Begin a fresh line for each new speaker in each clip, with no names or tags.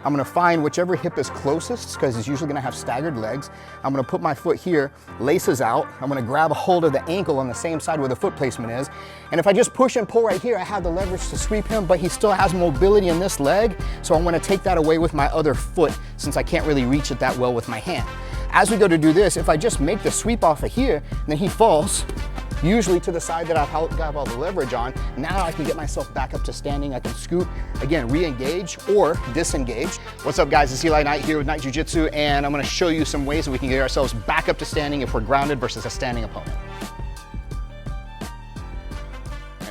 I'm gonna find whichever hip is closest, because he's usually gonna have staggered legs. I'm gonna put my foot here, laces out. I'm gonna grab a hold of the ankle on the same side where the foot placement is. And if I just push and pull right here, I have the leverage to sweep him, but he still has mobility in this leg. So I'm gonna take that away with my other foot, since I can't really reach it that well with my hand. As we go to do this, if I just make the sweep off of here, then he falls, usually to the side that I've got all the leverage on. Now I can get myself back up to standing. I can scoop, again, re-engage or disengage. What's up, guys? It's Eli Knight here with Knight Jiu-Jitsu, and I'm gonna show you some ways that we can get ourselves back up to standing if we're grounded versus a standing opponent.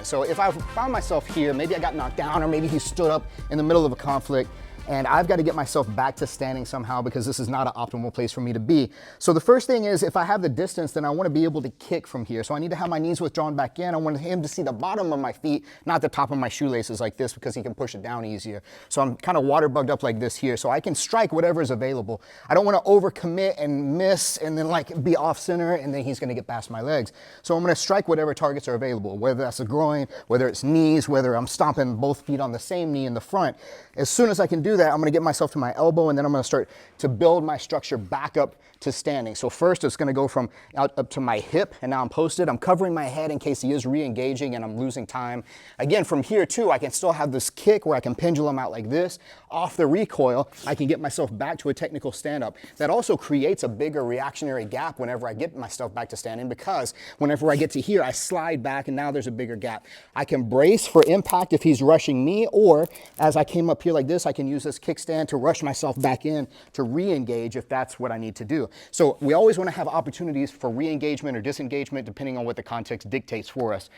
So if I found myself here, maybe I got knocked down, or maybe he stood up in the middle of a conflict, and I've got to get myself back to standing somehow, because this is not an optimal place for me to be. So the first thing is, if I have the distance, then I want to be able to kick from here. So I need to have my knees withdrawn back in. I want him to see the bottom of my feet, not the top of my shoelaces like this, because he can push it down easier. So I'm kind of water bugged up like this here, so I can strike whatever is available. I don't want to overcommit and miss and then like be off center, and then he's going to get past my legs. So I'm going to strike whatever targets are available, whether that's the groin, whether it's knees, whether I'm stomping both feet on the same knee in the front. As soon as I can do that, I'm going to get myself to my elbow, and then I'm going to start to build my structure back up to standing. So first it's going to go from out up to my hip, and now I'm posted. I'm covering my head in case he is re-engaging and I'm losing time. Again, from here too, I can still have this kick where I can pendulum out like this. Off the recoil, I can get myself back to a technical stand-up. That also creates a bigger reactionary gap whenever I get myself back to standing, because whenever I get to here, I slide back and now there's a bigger gap. I can brace for impact if he's rushing me, or as I came up here like this, I can use this kickstand to rush myself back in to re-engage if that's what I need to do. So we always want to have opportunities for re-engagement or disengagement depending on what the context dictates for us.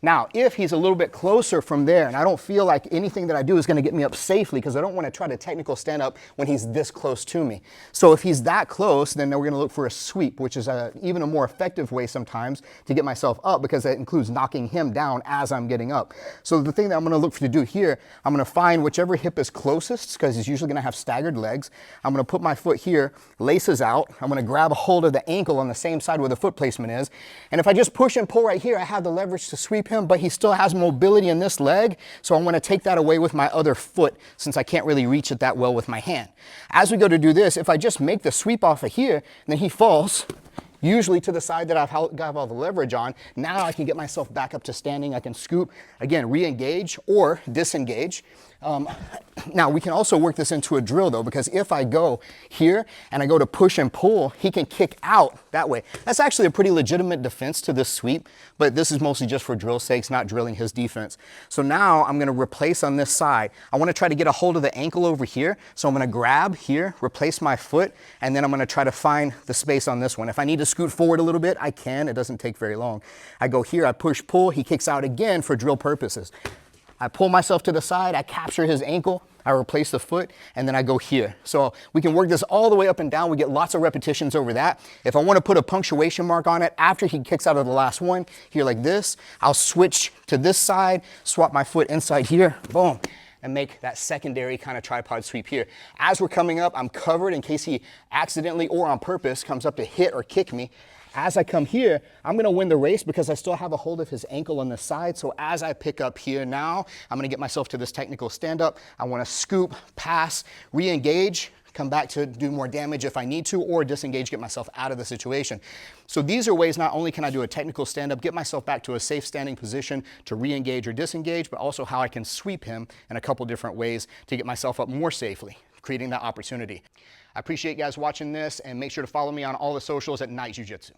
Now, if he's a little bit closer from there, and I don't feel like anything that I do is going to get me up safely, because I don't want to try to technical stand up when he's this close to me. So if he's that close, then we're going to look for a sweep, which is even a more effective way sometimes to get myself up, because that includes knocking him down as I'm getting up. So the thing that I'm going to look to do here, I'm going to find whichever hip is closest, because he's usually going to have staggered legs. I'm going to put my foot here, laces out. I'm going to grab a hold of the ankle on the same side where the foot placement is. And if I just push and pull right here, I have the leverage to sweep him, but he still has mobility in this leg. So I'm going to take that away with my other foot, since I can't really reach it that well with my hand. As we go to do this, if I just make the sweep off of here, then he falls, usually to the side that I've got all the leverage on. Now I can get myself back up to standing. I can scoop, again, re-engage or disengage. Now we can also work this into a drill though, because if I go here and I go to push and pull, he can kick out that way. That's actually a pretty legitimate defense to this sweep, but this is mostly just for drill sakes, not drilling his defense. So now I'm going to replace on this side. I want to try to get a hold of the ankle over here. So I'm going to grab here, replace my foot, and then I'm going to try to find the space on this one. If I need to scoot forward a little bit, I can. It doesn't take very long. I go here, I push, pull, he kicks out again for drill purposes. I pull myself to the side, I capture his ankle, I replace the foot, and then I go here. So we can work this all the way up and down. We get lots of repetitions over that. If I want to put a punctuation mark on it, after he kicks out of the last one, here like this, I'll switch to this side, swap my foot inside here, boom, and make that secondary kind of tripod sweep here. As we're coming up, I'm covered in case he accidentally or on purpose comes up to hit or kick me. As I come here, I'm going to win the race because I still have a hold of his ankle on the side. So as I pick up here now, I'm going to get myself to this technical stand-up. I want to scoop, pass, re-engage, come back to do more damage if I need to, or disengage, get myself out of the situation. So these are ways not only can I do a technical stand-up, get myself back to a safe standing position to re-engage or disengage, but also how I can sweep him in a couple different ways to get myself up more safely, creating that opportunity. I appreciate you guys watching this, and make sure to follow me on all the socials at Knight Jiu-Jitsu.